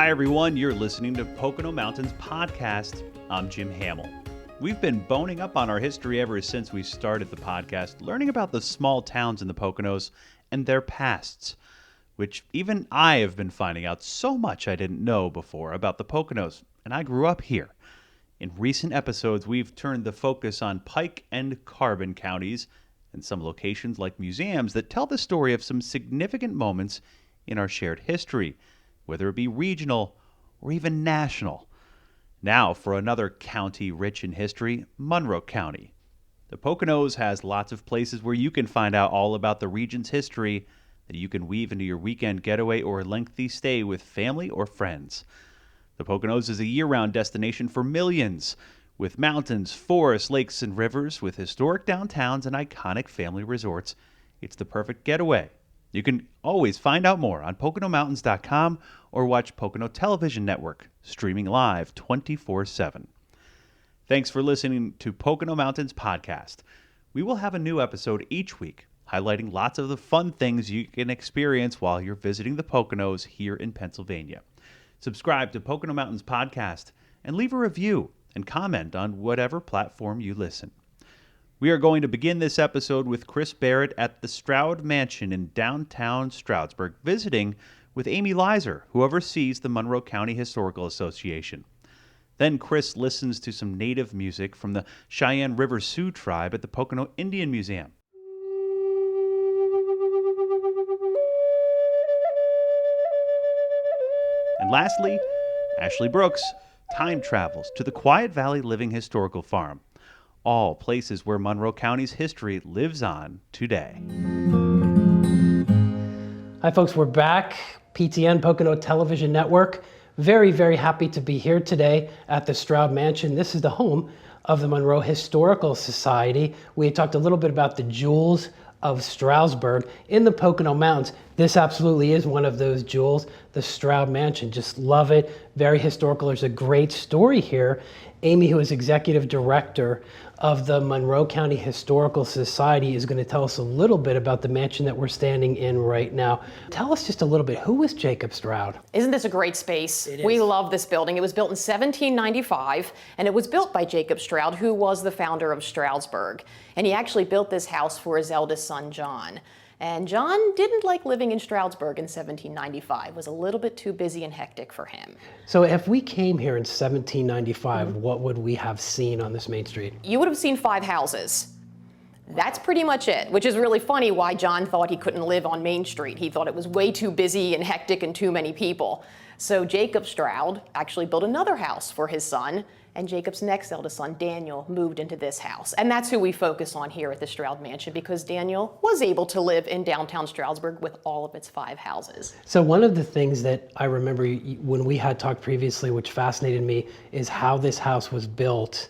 Hi, everyone. You're listening to Pocono Mountains Podcast. I'm Jim Hamill. We've been boning up on our history ever since we started the podcast, learning about the small towns in the Poconos and their pasts, which even I have been finding out so much I didn't know before about the Poconos, and I grew up here. In recent episodes, we've turned the focus on Pike and Carbon counties and some locations like museums that tell the story of some significant moments in our shared history, whether it be regional or even national. Now for another county rich in history, Monroe County. The Poconos has lots of places where you can find out all about the region's history that you can weave into your weekend getaway or lengthy stay with family or friends. The Poconos is a year-round destination for millions, with mountains, forests, lakes, and rivers, with historic downtowns and iconic family resorts. It's the perfect getaway. You can always find out more on PoconoMountains.com or watch Pocono Television Network, streaming live 24/7. Thanks for listening to Pocono Mountains Podcast. We will have a new episode each week, highlighting lots of the fun things you can experience while you're visiting the Poconos here in Pennsylvania. Subscribe to Pocono Mountains Podcast and leave a review and comment on whatever platform you listen. We are going to begin this episode with Chris Barrett at the Stroud Mansion in downtown Stroudsburg, visiting with Amy Lizer, who oversees the Monroe County Historical Association. Then Chris listens to some native music from the Cheyenne River Sioux tribe at the Pocono Indian Museum. And lastly, Ashley Brooks time travels to the Quiet Valley Living Historical Farm. All places where Monroe County's history lives on today. Hi folks, we're back. PTN, Pocono Television Network. Very, very happy to be here today at the Stroud Mansion. This is the home of the Monroe Historical Society. We had talked a little bit about the jewels of Stroudsburg in the Pocono Mountains. This absolutely is one of those jewels, the Stroud Mansion. Just love it. Very historical. There's a great story here. Amy, who is executive director of the Monroe County Historical Society, is going to tell us a little bit about the mansion that we're standing in right now. Tell us just a little bit, who was Jacob Stroud? Isn't this a great space? It is. We love this building. It was built in 1795, and it was built by Jacob Stroud, who was the founder of Stroudsburg. And he actually built this house for his eldest son, John. And John didn't like living in Stroudsburg in 1795. It was a little bit too busy and hectic for him. So if we came here in 1795, what would we have seen on this main street? You would have seen 5 houses. That's pretty much it, which is really funny why John thought he couldn't live on Main Street. He thought it was way too busy and hectic and too many people. So Jacob Stroud actually built another house for his son, and Jacob's next eldest son, Daniel, moved into this house. And that's who we focus on here at the Stroud Mansion, because Daniel was able to live in downtown Stroudsburg with all of its 5 houses. So one of the things that I remember when we had talked previously, which fascinated me, is how this house was built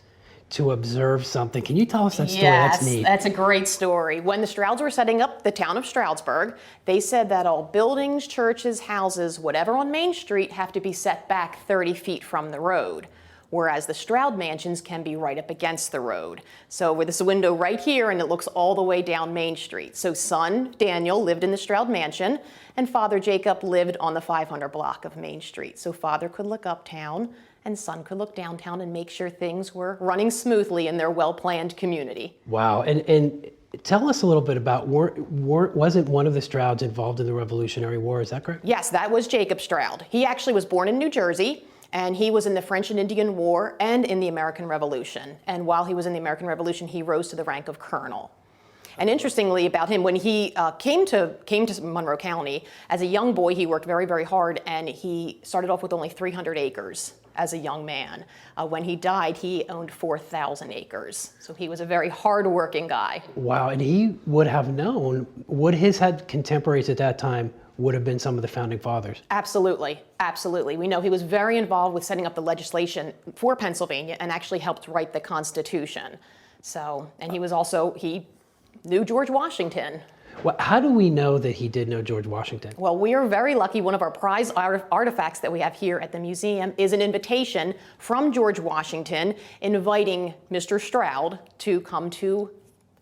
to observe something. Can you tell us that story? Yes, that's neat. That's a great story. When the Strouds were setting up the town of Stroudsburg, they said that all buildings, churches, houses, whatever on Main Street have to be set back 30 feet from the road, whereas the Stroud mansions can be right up against the road. So with this window right here, and it looks all the way down Main Street. So son Daniel lived in the Stroud mansion, and father Jacob lived on the 500 block of Main Street. So father could look uptown, and son could look downtown and make sure things were running smoothly in their well-planned community. Wow, and tell us a little bit about, wasn't one of the Strouds involved in the Revolutionary War, is that correct? Yes, that was Jacob Stroud. He actually was born in New Jersey, and he was in the French and Indian War and in the American Revolution. And while he was in the American Revolution, he rose to the rank of colonel. And interestingly about him, when he came to Monroe County, as a young boy, he worked very, very hard, and he started off with only 300 acres as a young man. When he died, he owned 4,000 acres. So he was a very hard-working guy. Wow, and he would have known, would his contemporaries at that time would have been some of the founding fathers? Absolutely, absolutely. We know he was very involved with setting up the legislation for Pennsylvania and actually helped write the Constitution. So, and he knew George Washington. Well, how do we know that he did know George Washington? Well, we are very lucky. One of our prized artifacts that we have here at the museum is an invitation from George Washington inviting Mr. Stroud to come to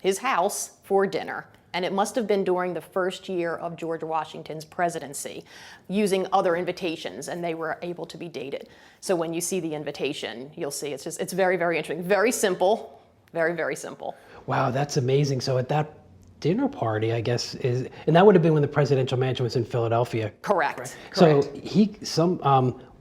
his house for dinner. And it must have been during the first year of George Washington's presidency, using other invitations, and they were able to be dated. So when you see the invitation, you'll see it's very, very interesting. Very simple, very, very simple. Wow, that's amazing. So at that dinner party, I guess, and that would have been when the presidential mansion was in Philadelphia. Correct. So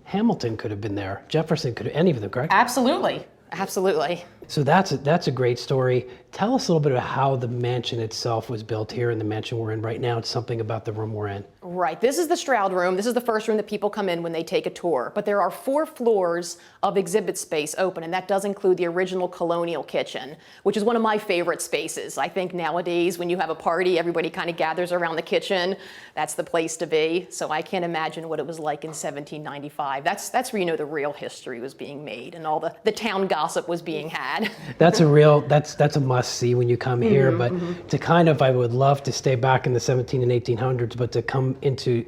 Hamilton could have been there. Jefferson could have, any of them, correct? Absolutely. Absolutely. So that's a great story. Tell us a little bit about how the mansion itself was built here in the mansion we're in right now. It's something about the room we're in. Right. This is the Stroud room. This is the first room that people come in when they take a tour. But there are 4 floors of exhibit space open, and that does include the original colonial kitchen, which is one of my favorite spaces. I think nowadays when you have a party, everybody kind of gathers around the kitchen. That's the place to be. So I can't imagine what it was like in 1795. That's where you know the real history was being made and all the town gossip was being had. That's a must see when you come here. But to kind of, I would love to stay back in the 17 and 1800s, but to come into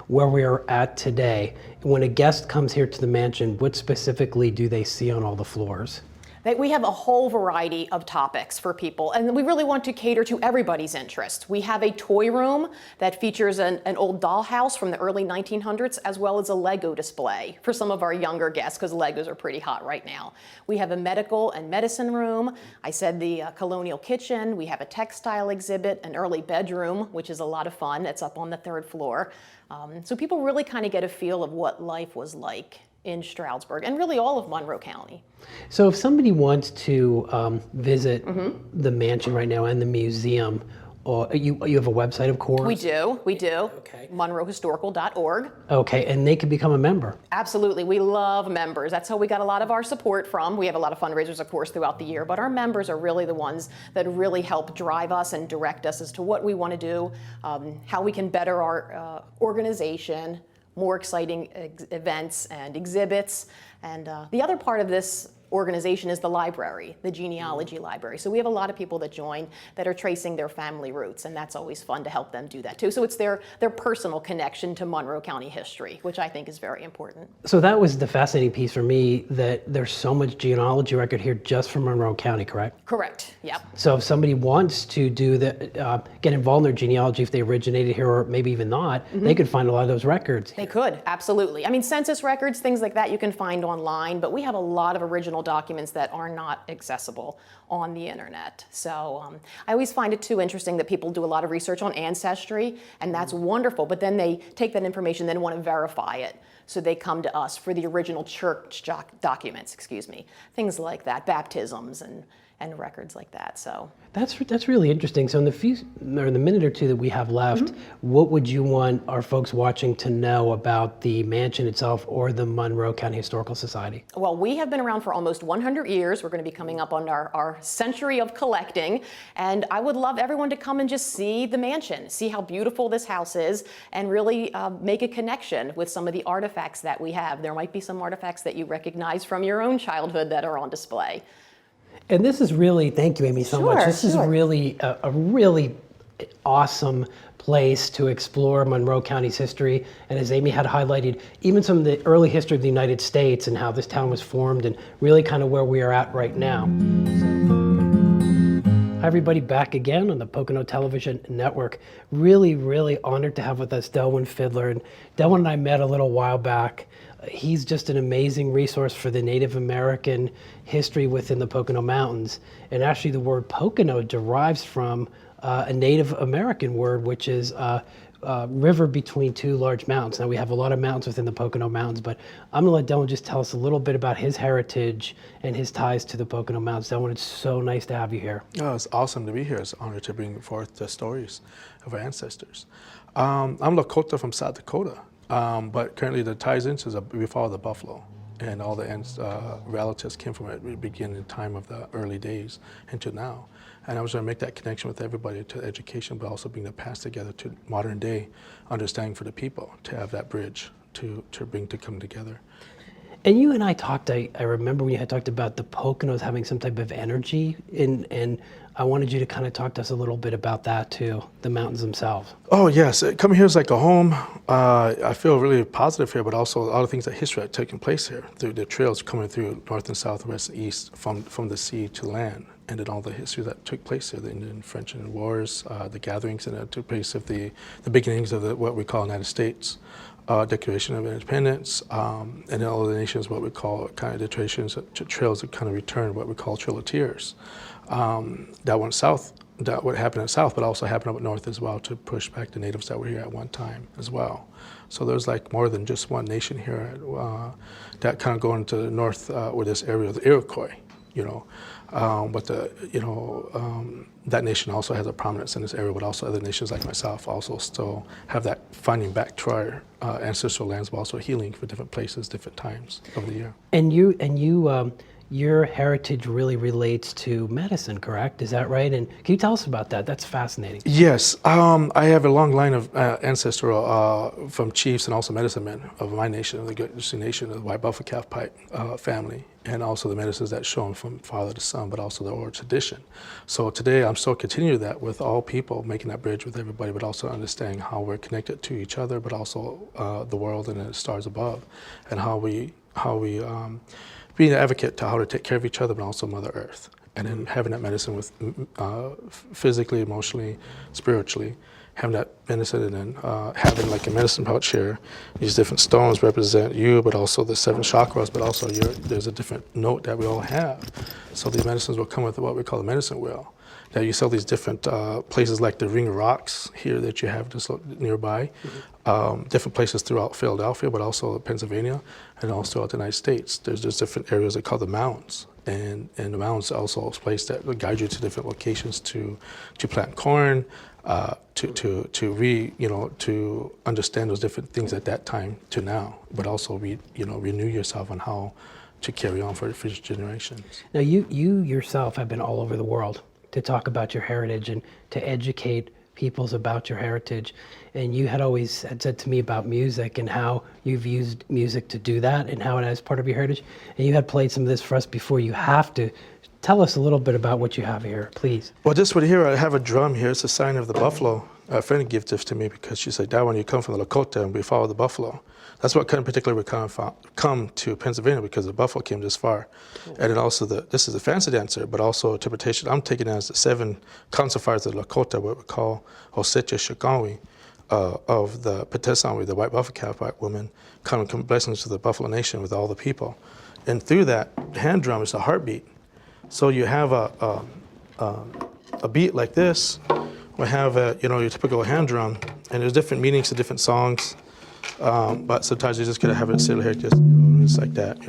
where we are at today. When a guest comes here to the mansion, what specifically do they see on all the floors? We have a whole variety of topics for people, and we really want to cater to everybody's interest. We have a toy room that features an old dollhouse from the early 1900s, as well as a Lego display for some of our younger guests, because Legos are pretty hot right now. We have a medical and medicine room. I said the colonial kitchen. We have a textile exhibit, an early bedroom, which is a lot of fun. It's up on the 3rd floor. So people really kind of get a feel of what life was like in Stroudsburg, and really all of Monroe County. So if somebody wants to visit the mansion right now and the museum, or you have a website, of course? We do. Okay. MonroeHistorical.org. Okay, and they can become a member. Absolutely. We love members. That's how we got a lot of our support from. We have a lot of fundraisers, of course, throughout the year, but our members are really the ones that really help drive us and direct us as to what we want to do, how we can better our organization, more exciting events and exhibits. And the other part of this organization is the library, the genealogy library. So we have a lot of people that join that are tracing their family roots, and that's always fun to help them do that too. So it's their personal connection to Monroe County history, which I think is very important. So that was the fascinating piece for me, that there's so much genealogy record here just from Monroe County, correct? Correct, yep. So if somebody wants to do get involved in their genealogy, if they originated here or maybe even not, they could find a lot of those records. They could, absolutely. I mean, census records, things like that you can find online, but we have a lot of original documents that are not accessible on the internet. So I always find it too interesting that people do a lot of research on ancestry, and that's wonderful, but then they take that information and want to verify it. So they come to us for the original church documents, things like that, baptisms and records like that. So that's really interesting. So in the minute or two that we have left, what would you want our folks watching to know about the mansion itself or the Monroe County Historical Society? Well, we have been around for almost 100 years. We're going to be coming up on our century of collecting, and I would love everyone to come and just see the mansion, see how beautiful this house is, and really make a connection with some of the artifacts that we have. There might be some artifacts that you recognize from your own childhood that are on display. And this is really, thank you, Amy, so much. This is really a really awesome place to explore Monroe County's history. And as Amy had highlighted, even some of the early history of the United States and how this town was formed and really kind of where we are at right now. Hi, everybody, back again on the Pocono Television Network. Really, really honored to have with us Delwyn Fiddler. And Delwyn and I met a little while back. He's just an amazing resource for the Native American history within the Pocono Mountains. And actually the word Pocono derives from a Native American word, which is river between 2 large mountains. Now we have a lot of mountains within the Pocono Mountains, but I'm gonna let Delwyn just tell us a little bit about his heritage and his ties to the Pocono Mountains. Delwyn, it's so nice to have you here. Oh, it's awesome to be here. It's an honor to bring forth the stories of our ancestors. I'm Lakota from South Dakota. But currently the ties into we follow the buffalo, and all the relatives came from it. We begin in time of the early days into now. And I was going to make that connection with everybody to education, but also bring the past together to modern day understanding for the people, to have that bridge to come together. And you and I talked, I remember when you had talked about the Poconos having some type of energy, and I wanted you to kind of talk to us a little bit about that too, the mountains themselves. Oh yes, coming here is like a home. I feel really positive here, but also a lot of things that history had taken place here through the trails coming through north and south, west, and east, from the sea to land, and then all the history that took place here, the Indian, French, and wars, the gatherings that took place of the beginnings of what we call United States. Declaration of Independence, and then all the nations, what we call kind of the trails that kind of returned, what we call Trail of Tears. That went south, that would happen in the south, but also happened up north as well to push back the natives that were here at one time as well. So there's like more than just one nation here that kind of go into the north with this area of the Iroquois, you know. But that nation also has a prominence in this area, but also other nations like myself also still have that finding back to our ancestral lands, but also healing for different places, different times of the year. And your heritage really relates to medicine, correct? Is that right? And can you tell us about that? That's fascinating. Yes, I have a long line of ancestral from chiefs and also medicine men of my nation, of the Good Nation, of the White Buffalo Calf Pipe family, and also the medicines that's shown from father to son, but also the oral tradition. So today I'm still continuing that with all people, making that bridge with everybody, but also understanding how we're connected to each other, but also the world and the stars above, and how we being an advocate to how to take care of each other, but also Mother Earth. And then having that medicine with physically, emotionally, spiritually, having that medicine, and then having like a medicine pouch here. These different stones represent you, but also the 7 chakras, but also there's a different note that we all have. So these medicines will come with what we call the medicine wheel. Now you sell these different places like the Ring of Rocks here that you have just nearby, different places throughout Philadelphia, but also Pennsylvania, and also throughout the United States. There's just different areas that call the mounds, and the mounds are also a place that will guide you to different locations to plant corn, to understand those different things at that time to now, but also renew yourself on how to carry on for the future generations. Now you yourself have been all over the world to talk about your heritage and to educate peoples about your heritage. And you had always said to me about music and how you've used music to do that and how it is part of your heritage. And you had played some of this for us before. You have to tell us a little bit about what you have here, please. Well, this one here, I have a drum here. It's a sign of the buffalo. A friend gave this to me because she said, Dad, when you come from the Lakota and we follow the buffalo, that's what kind of particularly we come to Pennsylvania, because the buffalo came this far. Cool. And then also this is a fancy dancer, but also interpretation. I'm taking it as the 7 council fires of the Lakota, what we call Osetia Shikawi, of the Petesanwi, the White Buffalo Calf Pipe woman, coming blessings to the Buffalo Nation with all the people. And through that hand drum is a heartbeat. So you have a beat like this. We have your typical hand drum, and there's different meanings to different songs. But sometimes you just gotta have it sit here, just it's like that,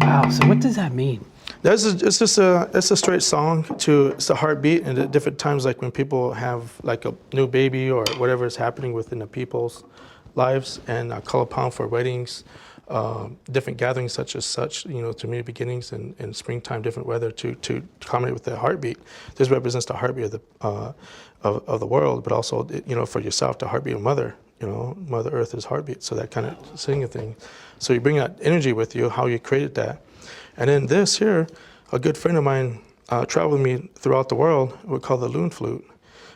Wow. So what does that mean? It's just a straight song it's a heartbeat, and at different times, like when people have like a new baby or whatever is happening within the people's lives, and call upon for weddings, different gatherings to new beginnings, and springtime, different weather to accommodate with the heartbeat. This represents the heartbeat of the world, but also for yourself, the heartbeat of Mother. Mother Earth is heartbeat, so that kind of singing thing. So you bring that energy with you, how you created that. And then this here, a good friend of mine traveled with me throughout the world, we call the loon flute.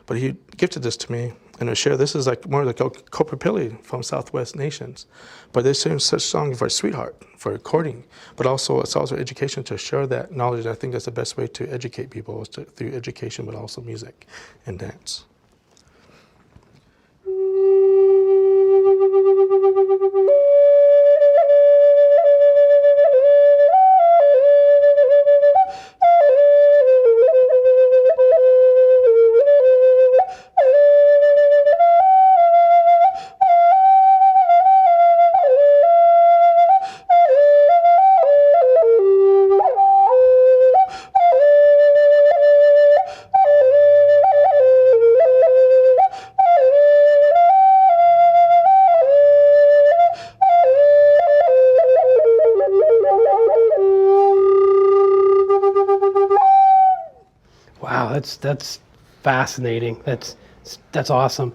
But he gifted this to me, and to share, this is like more like Kopapili from Southwest nations. But they sing such songs for sweetheart, for recording, but also it's also education to share that knowledge. I think that's the best way to educate people is through education, but also music and dance. That's fascinating. That's awesome.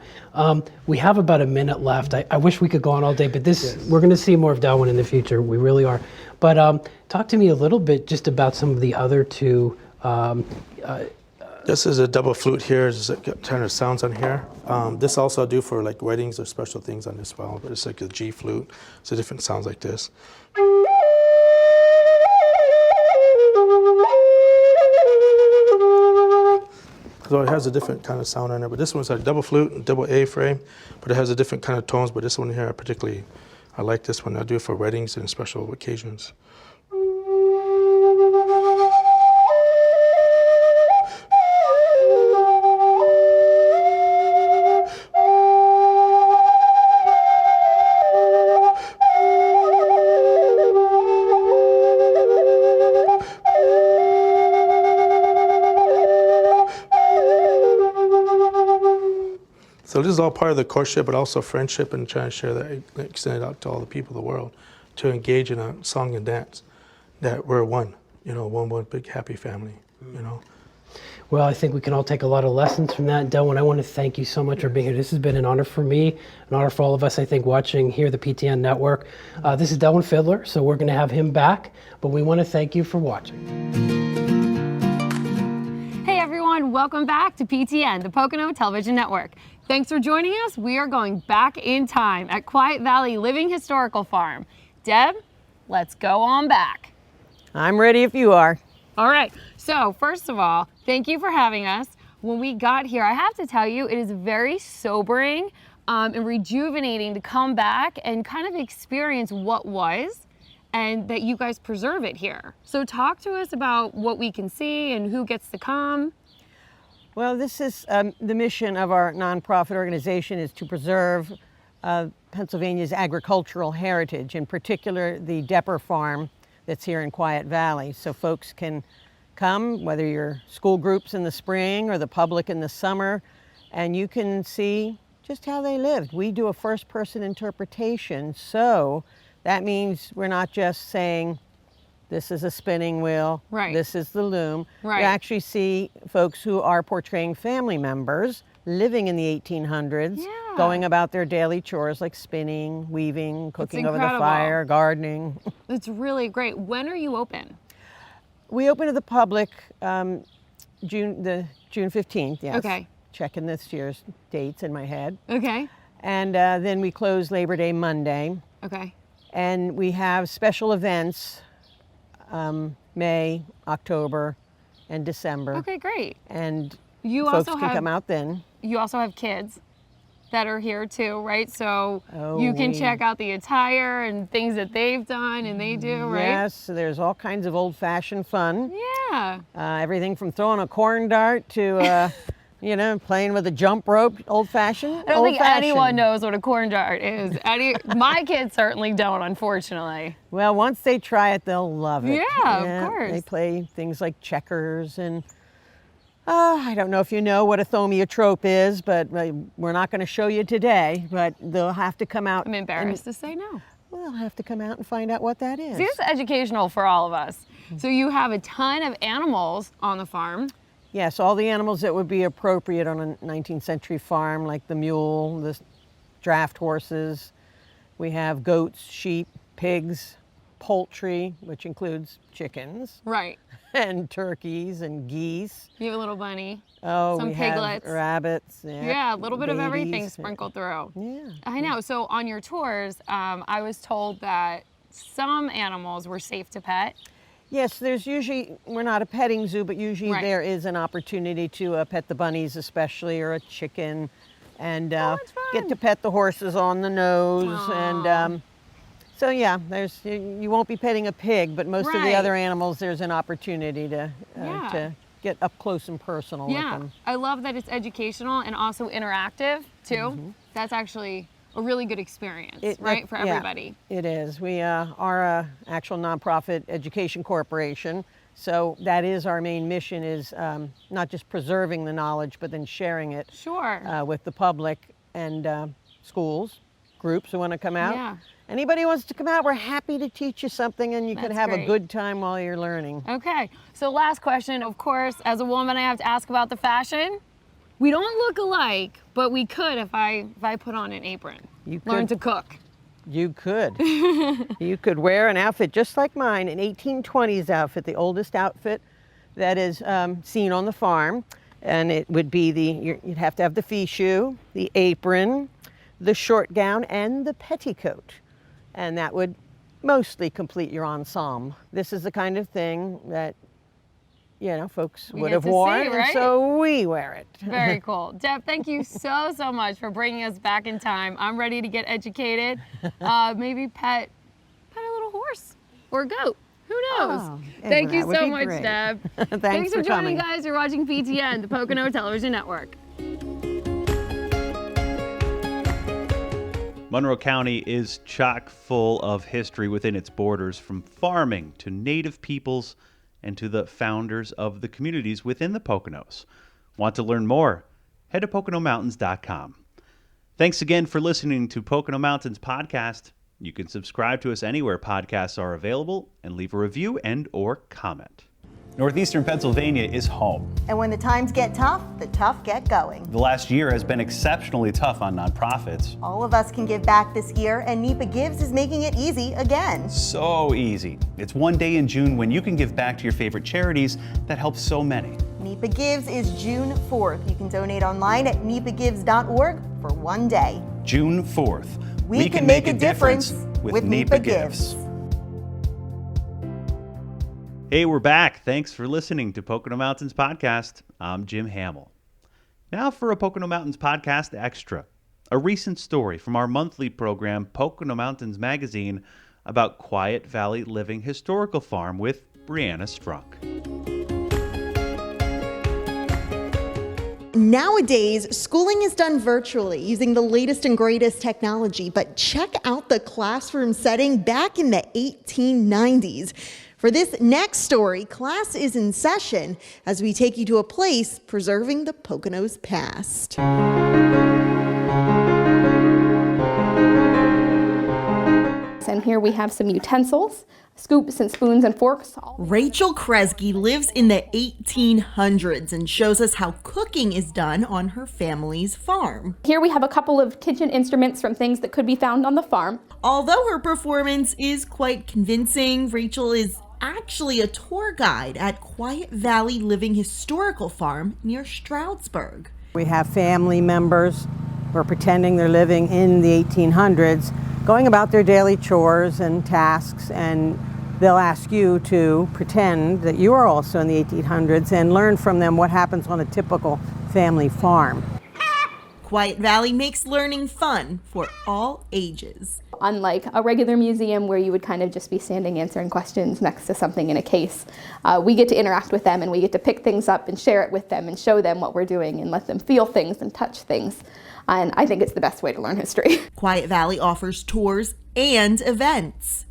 We have about a minute left. I wish we could go on all day, but we're going to see more of Darwin in the future. We really are. But talk to me a little bit just about some of the other two. This is a double flute here. There's a kind of sounds on here. This also I do for like weddings or special things on this well, but it's like a G flute. So different sounds like this. So it has a different kind of sound on it, but this one's like double flute and double A frame, but it has a different kind of tones. But this one here, I like this one. I do it for weddings and special occasions. So this is all part of the courtship, but also friendship, and trying to share that, extend it out to all the people of the world, to engage in a song and dance, that we're one, one big happy family, Well, I think we can all take a lot of lessons from that. Darwin, I want to thank you so much for being here. This has been an honor for me, an honor for all of us, I think, watching here the PTN Network. This is Darwin Fiddler, so we're going to have him back, but we want to thank you for watching. Hey everyone, welcome back to PTN, the Pocono Television Network. Thanks for joining us. We are going back in time at Quiet Valley Living Historical Farm. Deb, let's go on back. I'm ready if you are. All right, so first of all, thank you for having us. When we got here, I have to tell you, it is very sobering and rejuvenating to come back and kind of experience what was, and that you guys preserve it here. So talk to us about what we can see and who gets to come. Well, this is the mission of our nonprofit organization, is to preserve Pennsylvania's agricultural heritage, in particular the Depper Farm that's here in Quiet Valley. So folks can come, whether you're school groups in the spring or the public in the summer, and you can see just how they lived. We do a first-person interpretation, so that means we're not just saying, this is a spinning wheel, Right. This is the loom. Right. You actually see folks who are portraying family members living in the 1800s, Yeah. going about their daily chores like spinning, weaving, cooking over the incredible. fire, gardening. It's really great. When are you open? We open to the public June 15th, yes. Okay. Checking this year's dates in my head. Okay. And then we close Labor Day Monday. Okay. And we have special events May, October, and December. Okay, great. And You folks also can have come out then. You also have kids that are here too, right? So Oh, you can we- check out the attire and things that they've done and they do, right? Yes, so there's all kinds of old-fashioned fun. Yeah. Everything from throwing a corn dart to, playing with a jump rope, old-fashioned. I don't think anyone knows what a corn dart is. My kids certainly don't, unfortunately. Well, once they try it, they'll love it. Yeah, of course. They play things like checkers and I don't know if you know what a thomiotrope is, but we're not going to show you today, but they'll have to come out. I'm embarrassed to say no. Well, they'll have to come out and find out what that is. See, this is educational for all of us. So you have a ton of animals on the farm. Yes, all the animals that would be appropriate on a 19th century farm, like the mule, the draft horses. We have goats, sheep, pigs, poultry, which includes chickens, Right. and turkeys and geese. You have a little bunny. Oh, Some we piglets. have rabbits. Yeah, a little bit of everything babies. sprinkled through. Yeah. I know. So on your tours, I was told that some animals were safe to pet. Yes, there's usually, we're not a petting zoo, but usually Right. there is an opportunity to pet the bunnies especially, or a chicken, and that's get fun. to pet the horses on the nose. Aw. And so yeah, you won't be petting a pig, but most of the Right. other animals, there's an opportunity Yeah. to get up close and personal with Yeah, them. I love that it's educational and also interactive too. Mm-hmm. That's actually a really good experience, It- right, that- for yeah, everybody. it is. We are a actual nonprofit education corporation, so that is our main mission, is not just preserving the knowledge, but then sharing it Sure. with the public and schools. groups who want to come out. Yeah. Anybody wants to come out, we're happy to teach you something, and you can That's have great. a good time while you're learning. Okay, so last question, of course, as a woman, I have to ask about the fashion. We don't look alike, but we could if I put on an apron. You Learn to could. cook. You could. You could wear an outfit just like mine, an 1820s outfit, the oldest outfit that is seen on the farm. And it would be you'd have to have the fichu, the apron, the short gown, and the petticoat. And that would mostly complete your ensemble. This is the kind of thing that, folks We would get have to see, worn, and right? so we wear it. Very cool. Deb, thank you so much for bringing us back in time. I'm ready to get educated. Maybe pet a little horse or goat. Who knows? Oh, Thank you that would so be much, great. Deb. Thanks for for joining, coming. guys. You're watching PTN, the Pocono Television Network. Monroe County is chock full of history within its borders, from farming to native peoples and to the founders of the communities within the Poconos. Want to learn more? Head to PoconoMountains.com. Thanks again for listening to Pocono Mountains Podcast. You can subscribe to us anywhere podcasts are available and leave a review and or comment. Northeastern Pennsylvania is home. And when the times get tough, the tough get going. The last year has been exceptionally tough on nonprofits. All of us can give back this year, and NEPA Gives is making it easy again. So easy. It's one day in June when you can give back to your favorite charities that help so many. NEPA Gives is June 4th. You can donate online at nepagives.org for one day. June 4th. We can make a difference with NEPA Gives. Hey, we're back. Thanks for listening to Pocono Mountains Podcast. I'm Jim Hamill. Now for a Pocono Mountains Podcast Extra, a recent story from our monthly program, Pocono Mountains Magazine, about Quiet Valley Living Historical Farm with Brianna Strunk. Nowadays, schooling is done virtually using the latest and greatest technology, but check out the classroom setting back in the 1890s. For this next story, class is in session as we take you to a place preserving the Poconos past. And here we have some utensils, scoops and spoons and forks. Rachel Kresge lives in the 1800s and shows us how cooking is done on her family's farm. Here we have a couple of kitchen instruments from things that could be found on the farm. Although her performance is quite convincing, Rachel is actually a tour guide at Quiet Valley Living Historical Farm near Stroudsburg. We have family members who are pretending they're living in the 1800s, going about their daily chores and tasks, and they'll ask you to pretend that you are also in the 1800s and learn from them what happens on a typical family farm. Quiet Valley makes learning fun for all ages. Unlike a regular museum where you would kind of just be standing answering questions next to something in a case, we get to interact with them and we get to pick things up and share it with them and show them what we're doing and let them feel things and touch things. And I think it's the best way to learn history. Quiet Valley offers tours and events,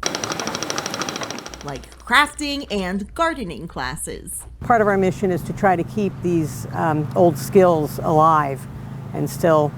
like crafting and gardening classes. Part of our mission is to try to keep these old skills alive and still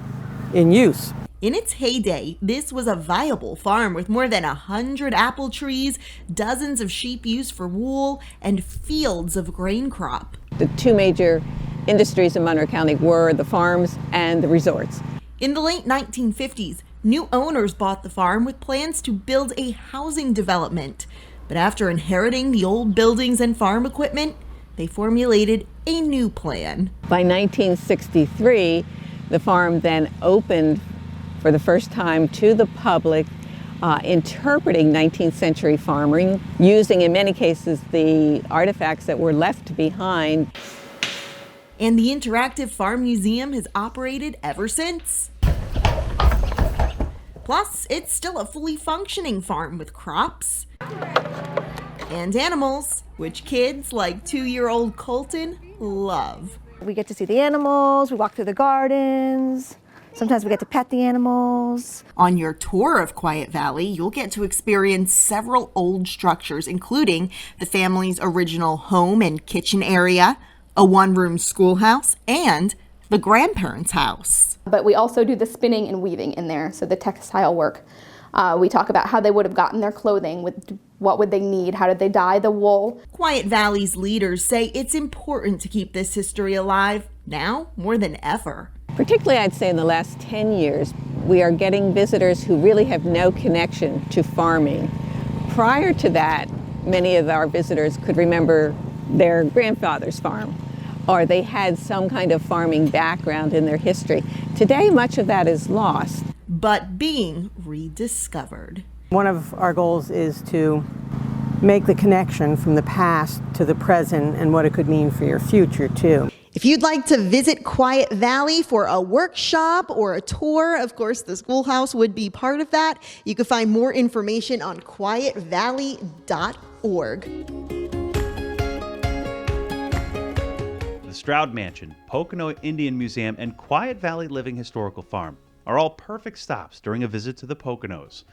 in use. In its heyday, this was a viable farm with more than 100 apple trees, dozens of sheep used for wool, and fields of grain crop. The two major industries in Monroe County were the farms and the resorts. In the late 1950s, new owners bought the farm with plans to build a housing development. But after inheriting the old buildings and farm equipment, they formulated a new plan. By 1963, the farm then opened for the first time to the public, interpreting 19th century farming, using in many cases the artifacts that were left behind. And the interactive farm museum has operated ever since. Plus, it's still a fully functioning farm with crops and animals, which kids like 2-year-old Colton love. We get to see the animals, we walk through the gardens, sometimes we get to pet the animals. On your tour of Quiet Valley, you'll get to experience several old structures, including the family's original home and kitchen area, a one-room schoolhouse, and the grandparents' house. But we also do the spinning and weaving in there, so the textile work. We talk about how they would have gotten their clothing, what would they need, how did they dye the wool. Quiet Valley's leaders say it's important to keep this history alive now more than ever. Particularly, I'd say in the last 10 years, we are getting visitors who really have no connection to farming. Prior to that, many of our visitors could remember their grandfather's farm, or they had some kind of farming background in their history. Today, much of that is lost. But being rediscovered. One of our goals is to make the connection from the past to the present and what it could mean for your future, too. If you'd like to visit Quiet Valley for a workshop or a tour, of course, the schoolhouse would be part of that. You can find more information on quietvalley.org. The Stroud Mansion, Pocono Indian Museum, and Quiet Valley Living Historical Farm are all perfect stops during a visit to the Poconos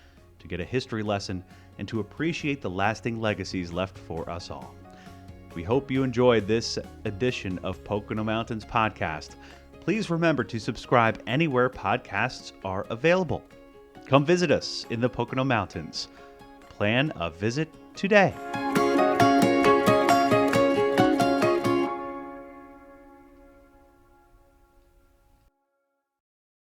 to get a history lesson and to appreciate the lasting legacies left for us all. We hope you enjoyed this edition of Pocono Mountains Podcast. Please remember to subscribe anywhere podcasts are available. Come visit us in the Pocono Mountains. Plan a visit today.